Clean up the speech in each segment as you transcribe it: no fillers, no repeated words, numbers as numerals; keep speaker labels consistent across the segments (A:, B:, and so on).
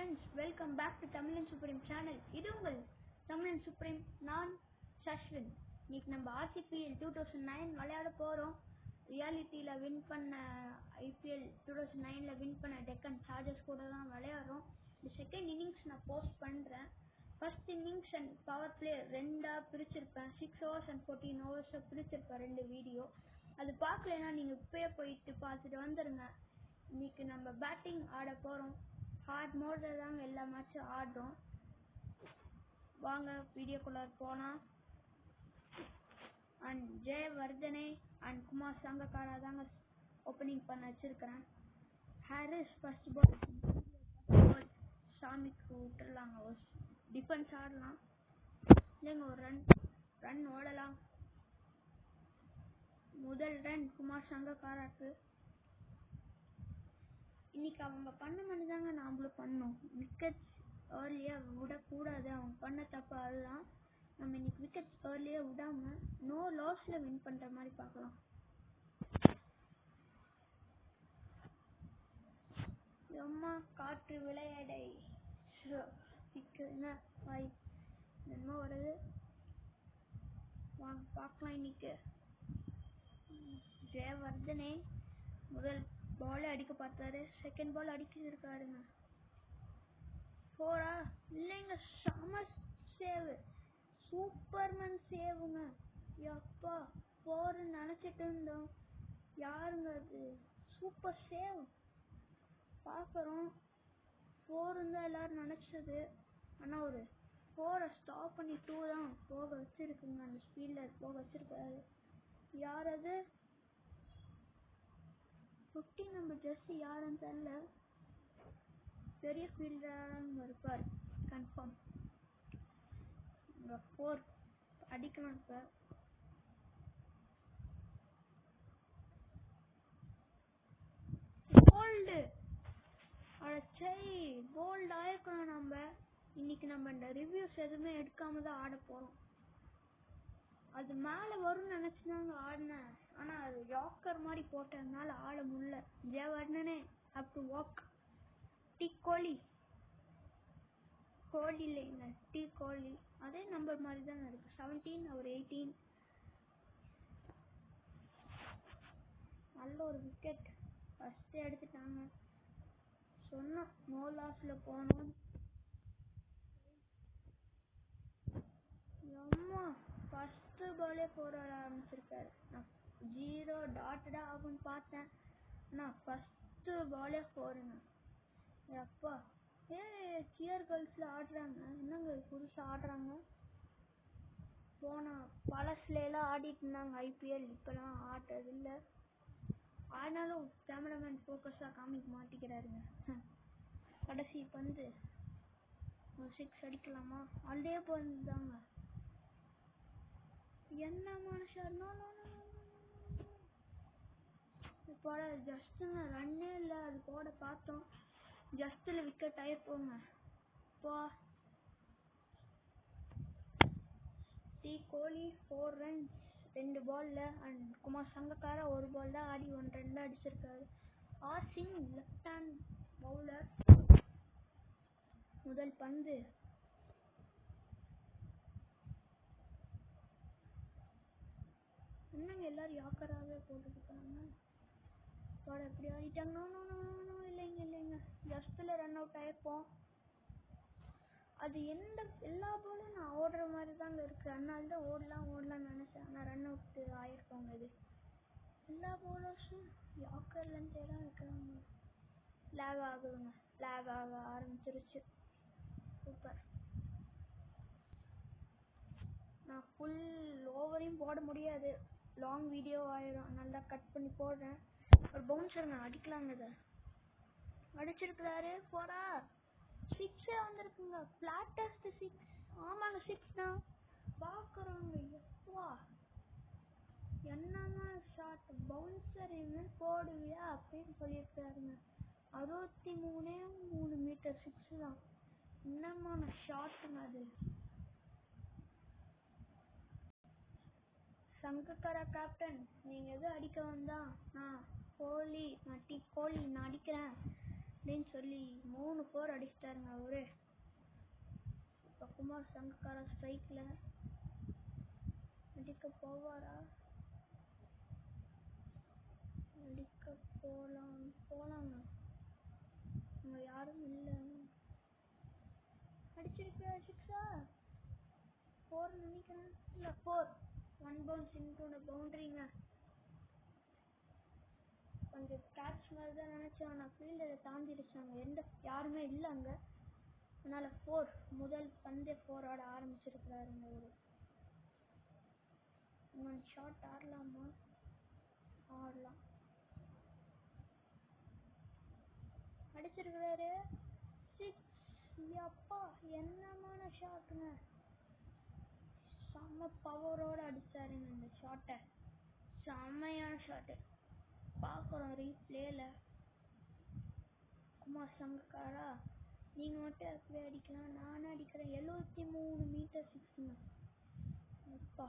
A: friends, welcome back to Tamil Supreme channel. இது உங்கள் Tamil Supreme. நான் சஷ்வின். இன்னைக்கு நம்ம RCPL 2009 விளையாட போறோம். ரியாலிட்டியில வின் பண்ண IPL 2009ல வின் பண்ண டெக்கன் சார்ஜர்ஸ் கூட தான் விளையாடுறோம். இந்த செகண்ட் இன்னிங்ஸ் நான் போஸ்ட் பண்றேன். First innings and power play ரெண்டா பிரிச்சிருப்பேன். 6 hours and 14 hours பிரிச்சிருப்பேன் ரெண்டு வீடியோ. அது பார்க்கலன்னா நீங்க இப்பயே போயிட்டு பார்த்துட்டு வந்துருங்க. இன்னைக்கு நம்ம பேட்டிங் ஆட போறோம். ஹார்ட் மோட்ல தாங்க எல்லா மேட்சும் ஆடுறோம். வாங்க வீடியோக்குள்ள போலாம். அண்ட் ஜெயவர்தனே அண்ட் குமார் சங்கக்காரா தாங்க ஓப்பனிங் பண்ண வச்சிருக்கிறேன். ஹாரிஸ் ஃபர்ஸ்ட் பால் சாமிக்கு விட்டுறலாங்க. டிஃபென்ஸ் ஆடலாம் இல்லைங்க. ஒரு ரன் ஓடலாம். முதல் ரன் குமார் சங்கக்காராக்கு. இன்னைக்கு அவங்க பண்ண மாதிரி தாங்க நாமளும் பண்ணோம். விக்கெட்ஸ் ஏர்லியா விடக்கூடாது. அவங்க பண்ண தப்பு அதுதான். நம்ம இன்னைக்கு விக்கெட்ஸ் ஏர்லியா விடாம நோ லாஸ்ல வின் பண்ற மாதிரி பார்க்கலாம். அம்மா காற்று விளையாடை என்ன வருது வாங்க பார்க்கலாம். இன்னைக்கு ஜெயவர்தனே முதல் பால் அடிக்க பார்த்தாரு. Second ball அடிச்சிருக்காருங்க. போரா இல்லைங்க. சம சேவ், சூப்பர்மேன் சேவுங்க. எப்பா போர்னு நினைச்சிட்டு இருந்தோம். யாருங்க அது? சூப்பர் சேவ் பார்க்குறோம். போர்னு தான் எல்லாரும் நினைச்சது. ஆனால் ஒரு போரை ஸ்டாப் பண்ணி 2 தான் போக வச்சிருக்குங்க. அந்த ஸ்பீடில் போக வச்சிருக்காரு. யார் அது? 15 நம்பர் ஜெர்சி யாருன்னு தெரியல. பெரிய ஃபீல்டராக இருப்பார் கன்ஃபார்ம். 4 அடிக்கணும். இப்போ போல்டு அடைச்சை போல்டு ஆயிருக்கணும். நம்ம இன்னைக்கு நம்ம இந்த ரிவ்யூஸ் எதுவுமே எடுக்காம தான் ஆட போறோம். அது மேலே வரும்னு நினைச்சுதாங்க ஆடினேன். ஆனா அது யாக்கர் மாதிரி போட்டதுனால ஆட முடியல. Jayawardene up to walk. டி கோலி இல்லைங்க, டி கோலி அதே நம்பர் மாதிரி தான் இருக்கு. 17 அவர் 18. நல்ல ஒரு விக்கெட் ஃபர்ஸ்ட் எடுத்துட்டாங்க. சொன்னோம் நோ லாஸ்ல போனோம். அம்மா ஃபர்ஸ்ட் பாலே போட ஆரம்பிச்சிருக்காரு. நான் 0 டாட்டடா ஆகும்னு பார்த்தேன். நான் ஃபர்ஸ்ட் பாலே போறேங்க. அப்பா சியர் கேர்ள்ஸ்ல ஆடுறாங்க. என்னங்க புதுசா ஆடுறாங்க? போனா பழசுல எல்லாம் ஆடிட்டு இருந்தாங்க IPL. இப்பெல்லாம் ஆடுறது இல்லை. ஆனாலும் கேமராமேன் ஃபோக்கஸா காமிக்க மாட்டிக்கிறாருங்க. கடைசி பந்து 6 அடிக்கலாமா? அதே பந்து தாங்க. என்ன மனுஷன்? இப்போ ஜஸ்ட்டுங்க ரன்னே இல்லை. அது போட பார்த்தோம். ஜஸ்ட்ல விக்கெட் ஆயிருப்போங்க. இப்போ டி கோலி 4 runs 2 பால்ல. அண்ட் குமார் சங்கக்காரா 1 பால் தான் ஆடி 1 run தான் அடிச்சிருக்காரு. Asking left hand bowler. முதல் பந்து என்னங்க எல்லாரும் யாக்கராகவே போட்டுருக்காங்க. எப்படி ஆடிட்டாங்க? இல்லைங்க ஜஸ்ட்ல ரன் அவுட் ஆயிருப்போம். அது எல்லா பாலும் நான் ஓடுற மாதிரி தாங்க இருக்கு. அதனால தான் ஓடலாம்னு நினைச்சேன். ஆனால் ரன் அவுட் ஆயிருப்பாங்க. இது எல்லா பவுலர்ஸும் யாக்கர்லன்ட்டே தான் இருக்கிறாங்க. லேக் ஆகுதுங்க. லேக் ஆக ஆரம்பிச்சிருச்சு. சூப்பர். நான் ஃபுல் ஓவரையும் போட முடியாது. லாங் வீடியோ ஆயிரும். நல்லா கட் பண்ணி போடுறேன். ஒரு பவுன்சருங்க அடிக்கலாங்க. இதை அடிச்சிருக்கிறாரு. போடா 6 வந்திருக்குங்க. பிளாட்டஸ்ட் 6. ஆமாங்க 6 தான் பார்க்குறோங்க. எப்பா என்னங்க ஷாட் பவுன்சர் என்ன போடுவியா அப்படின்னு சொல்லியிருக்காருங்க. 63 மீட்டர் 6 தான். என்னமான ஷாட்டுங்க அது. சங்கக்காரா கேப்டன் நீங்க எதுவும் அடிக்க வந்தா நான் டி கோலி நான் அடிக்கிறேன். அப்படின்னு சொல்லி 3 4 அடிச்சிட்டாருங்க அவரு. இப்போ குமார் சங்கக்காரா ஸ்ட்ரைக்ல அடிக்க போவாரா? அடிக்க போலாங்க. அங்க யாரும் இல்லை. அடிச்சிருக்க 6-ஆ 4 நினைக்கிறேன். இல்லை 4. 1 bounce into the boundaryங்க. கொஞ்சம் கேட்ச் மாதிரி தான் நினைச்சேன். ஆனால் ஃபீல்டரை தாண்டிடுச்சாங்க. யாருமே இல்லை அங்கே. அதனால 4 முதல் பந்தே 4 ஆட ஆரம்பிச்சிருக்கிறாருங்க அவரு. இன்னொன்று ஷாட் ஆடலாமா? ஆடலாம். அடிச்சிருக்கிறாரு 6. அப்பா என்னமான ஷாட்டுங்க. செம்ம பவரோட அடிச்சாருங்க இந்த ஷாட்டை. செம்மையான ஷாட்டு. பார்க்குறோம் ரீப்ளேல. குமார் சங்கக்காரா நீங்கள் மட்டும் அப்படியே அடிக்கலாம், நானும் அடிக்கிறேன். 73 மீட்டர் 6ங்க. அப்பா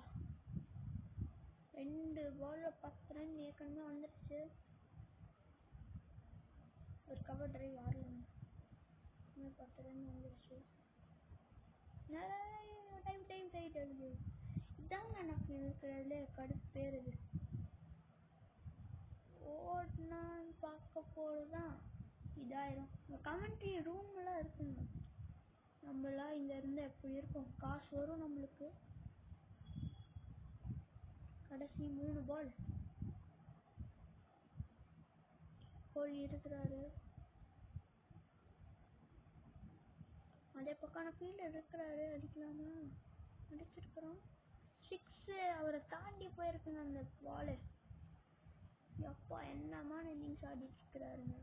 A: 2 பாலில் 10 ரன் ஏற்கனவே வந்துடுச்சு. ஒரு கவர் டிரைவ் ஆடலாங்க. 10 ரன் வந்துடுச்சு. டைம் ஆகுது. இதாங்க எனக்கு இருக்கிறதுல கடுப்பு ஏறுது. ஓடனான்னு பார்க்க போதுதான் இதாயிரும். கமெண்ட்ரி ரூம்லாம் இருக்குங்க. நம்மளாம் இங்க இருந்து எப்படி இருக்கும்? காசு வரும் நம்மளுக்கு. கடைசி 3 பால். கோலி இருக்கிறாரு. அதே பக்கம் ஃபீல்டர் இருக்கிறாரு. அடிக்கலாமா? அடிச்சிருக்கிறோம் 6. அவரை தாண்டி போயிருக்குங்க அந்த பாலு. எப்பா என்னமான இன்னிங்ஸ் ஆடிட்டு இருக்கிறாருங்க.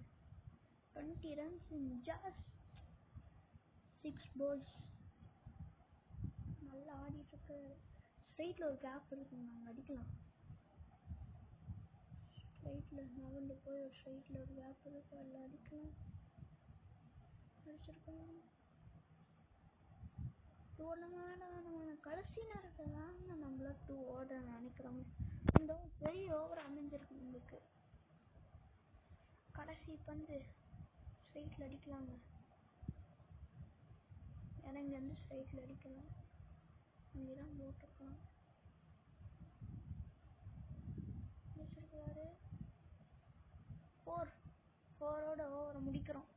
A: 20 runs in just 6 balls. நல்லா ஆடிட்டு இருக்காரு. ஸ்ட்ரைட்ல ஒரு கேப் இருக்குங்க, அங்கே அடிக்கலாம். ஸ்ட்ரைட்ல நவந்து போய் ஒரு ஸ்ட்ரைட்ல ஒரு கேப் இருக்கு, அதில் அடிக்கலாம். அடிச்சிருக்கோம். டூர்னமெண்ட் கடைசி நேரத்தில் தாங்க நம்மள 2 ஓட நினைக்கிறோம். இந்த பெரிய ஓவர் அமைஞ்சிருக்கு நம்மளுக்கு. கடைசி பந்து ஸ்ட்ரைட்ல அடிக்கலாங்க. இறங்கி வந்து ஸ்ட்ரைட்ல அடிக்கலாம். இங்கேதான் போட்டுருக்கலாம். வச்சிருக்காரு 4ஓட ஓவரை முடிக்கிறோம்.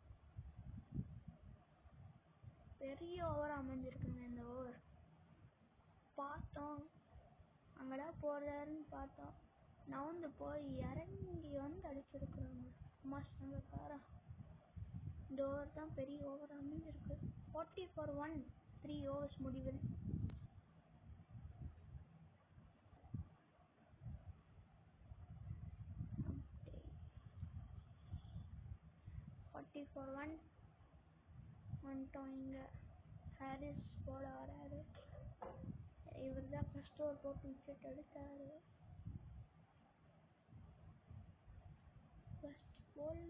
A: பெரிய ஓவர் அமைஞ்சிருக்குங்க இந்த ஓவர். பார்த்தோம் அங்கடா போறாருன்னு பார்த்தோம். நவுந்து போய் இறங்கி வந்து அடிச்சிருக்கிறாங்க. மாஸ்டர் இந்த ஓவர் தான் பெரிய ஓவர் அமைஞ்சிருக்கு. 40 for 1 3 overs முடிவில். வந்துட்டோம். இங்க ஹாரிஸ் போல வராரு. இவர் தான் ஃபர்ஸ்ட் ஓவர் போட்டு விக்கெட் எடுத்தாரு. ஃபர்ஸ்ட் போல்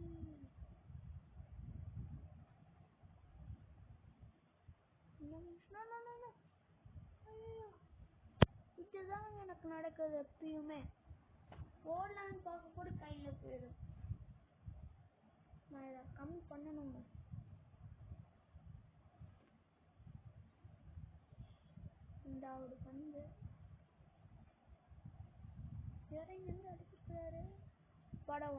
A: இதுதான் எனக்கு நடக்குது எப்பயுமே. போடலான்னு பார்க்க கூட கையில் போயிடும். நான் இதை கம்மி பண்ணணுங்க. ரெண்டாவது பந்து இறங்கி வந்து அடிச்சிருக்காரு. படம்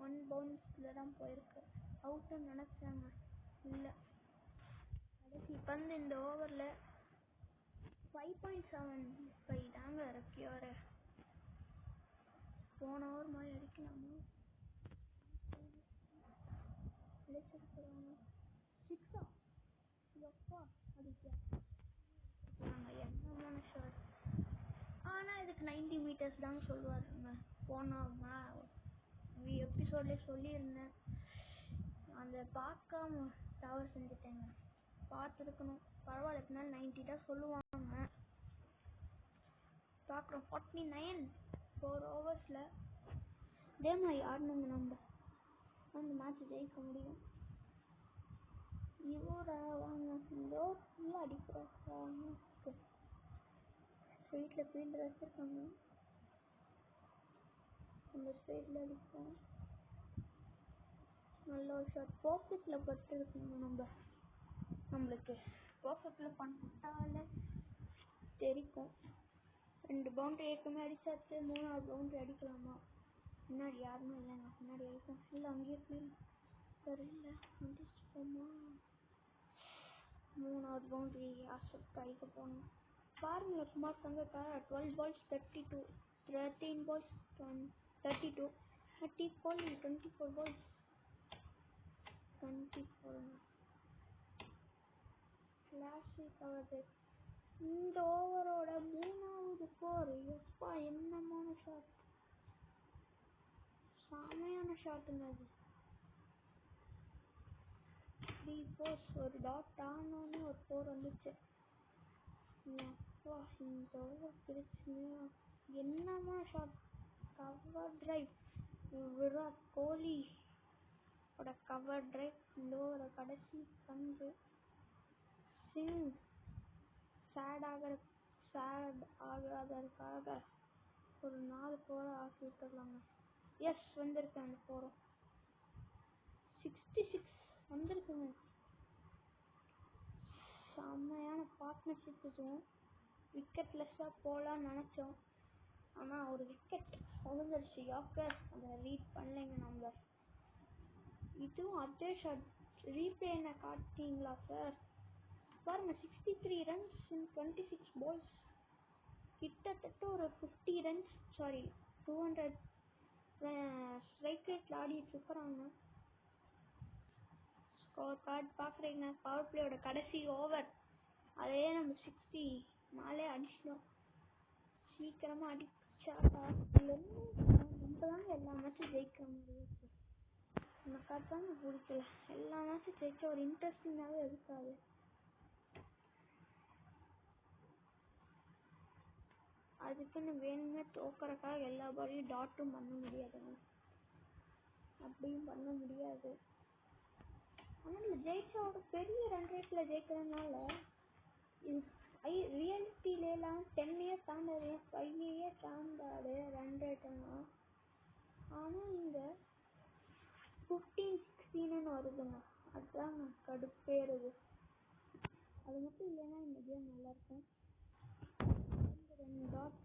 A: 1 பவுன்ஸ்ல தான் போயிருக்கு. அவுட்டுன்னு நினைச்சாங்க, இல்லை. கடைசி பந்து இந்த ஓவரில் 5.75 தாங்க இறக்கி வர. போன ஓவர் மாதிரி அடிக்கலாமா? அடிச்சிருக்கிறாங்க 6. எப்பா அடிக்க என்னமான ஷாட். ஆனால் இதுக்கு 90 மீட்டர்ஸ் தாங்க சொல்லுவாருங்க. போன எபிசோட்லேயே சொல்லியிருந்தேன். அந்த பார்க்காம தவறு செஞ்சுட்டேங்க. பார்த்துருக்கணும். பரவாயில்ல, எப்படினாலும் 90 தான் சொல்லுவாங்க. பார்க்குறோம் 49 4 ஓவர்ஸில். இதே மாதிரி ஆடணுங்க. நம்ம அந்த மேட்ச் ஜெயிக்க முடியும். இவரா வாங்க இந்த ஓவர் ஃபுல்லாக அடிக்கிறோம். ஸ்ட்ரெயிட்டில் ஃபீல்டர் வச்சுருக்காங்க. இந்த ஸ்ட்ரெயிட்டில் அடிப்போம். நல்ல ஒரு ஷாட் பர்ஃபெக்ட்ல பட்டு இருக்குங்க. நம்மளுக்கு பர்ஃபெக்ட்ல பண்ணிட்டாலே தெரிக்கும். 2 பவுண்டரி ஏற்கனவே அடிச்சாச்சு, 3வது பவுண்டரி அடிக்கலாமா? முன்னாடி யாருமே இல்லைங்க, முன்னாடி அடிக்கும் இல்லை அங்கேயே ஃபீல் தெரியல அடிச்சுக்கோமா. 3வது பவுண்டரி அசப்ட் அடிக்க போகணும். பாருங்க சுமார் தங்கக்கா 12 balls 32, 13 balls 32, 30 ball 24 balls 24. Classic ஆகுது இந்த ஓவரோட 3வது போர். எப்பா என்னமான ஷாட், செமையான ஷாட்டுங்க அது. 3 4 ஒரு டாட் ஆனோன்னு ஒரு 4 வந்துச்சு. அப்பா இந்த ஓவர் பிரிச்சுங்க என்னமா shot. Cover drive Virat Kohli cover drive. இந்த ஓவர கடைசி பந்து. சிங் சேட் ஆகாதற்காக ஒரு 4 4 ஆக்கி விட்டுருலாங்க. எஸ் வந்திருக்கு அந்த 4. 66 வந்திருக்குங்க. செம்மையான பார்ட்னர்ஷிப் இதுவும். விக்கெட்லெஸ்ஸாக போகலான்னு நினச்சோம், ஆனால் ஒரு விக்கெட் விழுந்துருச்சு. யாக்கர் அதை ரீட் பண்ணலைங்க நம்ம. இதுவும் அதே ஷாட். ரீப்ளேனை காட்டிங்களா சார்? பாருங்க 63 runs in 26 balls. கிட்டத்தட்ட ஒரு 50 runs, சாரி 200 ஸ்ட்ரைக் ரேட்ல ஆடிட்டு இருக்கிறாங்க. ஸ்கோர் கார்டு பார்க்குறீங்க. பவர் பிளேயோட கடைசி ஓவர் அதே நம்ம 60 நாளே அடிச்சிட்டோம். சீக்கிரமாக அடிச்சா நம்ம தாங்க எல்லா மேட்சும் ஜெயிக்கிற மாதிரி இருக்கு. எனக்கு அதுதாங்க பிடிக்கல. எல்லா மேட்சும் ஜெயிச்சா ஒரு இன்ட்ரெஸ்டிங்காகவே இருக்காது. அதுக்குன்னு வேணுமே தோக்கறக்காக எல்லா பாலையும் டாட்டும் பண்ண முடியாதுங்க, அப்படியும் பண்ண முடியாது. ஆனால் ஜெயிச்சோட பெரிய ரன் ரேட்ல ஜெயிக்கிறதுனால ரியாலிட்டிலாம் 10 years தாண்டாது, 5 years தாண்டாது ரன் ரேட்டெல்லாம். ஆனால் இங்கே 15-16 வருதுங்க. அதுதாங்க கடுப்பேறுது. அது மட்டும் இல்லைன்னா இந்த கேம் நல்லாயிருக்கும். 2 டாட்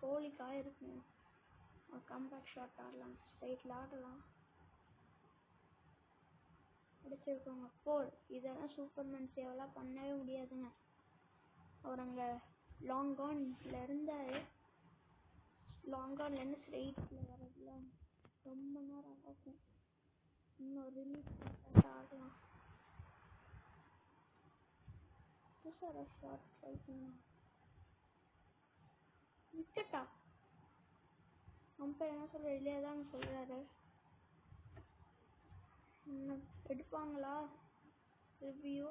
A: கோலிக்காக இருக்குங்க. ஒரு கம்பேக் ஷாட் ஆடலாம், ஸ்ட்ரைட்டில் ஆடலாம். அடிச்சிருக்கோங்க 4. இதெல்லாம் சூப்பர்மேன் சேவெல்லாம் பண்ணவே முடியாதுங்க. அவர் அங்கே லாங் ஆன்ல இருந்தார். லாங் ஆன்லேருந்து ஸ்ட்ரைட்டில் வரதுல ரொம்ப நேரம் ஆகும். இன்னும் ரிலீஸ் ஆகலாம். புதுசாக ஷாட் ட்ரை பண்ணலாம். விக்கெட்டா? அம்பையர் என்ன சொல்கிற இல்லையா தான் சொல்கிறாரு. எடுப்பாங்களா ரிவ்யூ?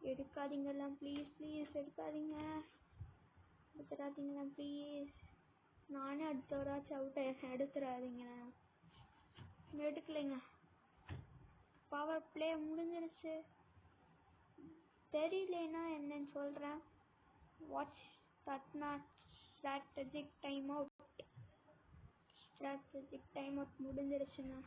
A: எடுக்காதீங்கலாம் ப்ளீஸ், ப்ளீஸ் எடுக்காதீங்க, எடுத்துடாதீங்களாம் ப்ளீஸ். நானே அடுத்தவராச்சும் அவுட் எடுத்துடாதீங்க. எடுக்கலைங்க. பவர் பிளே முடிஞ்சிருச்சு. தெரியலனா என்னன்னு சொல்கிறேன். Watch that not strategic time out. Strategic time out முடிஞ்சிருச்சுங்க.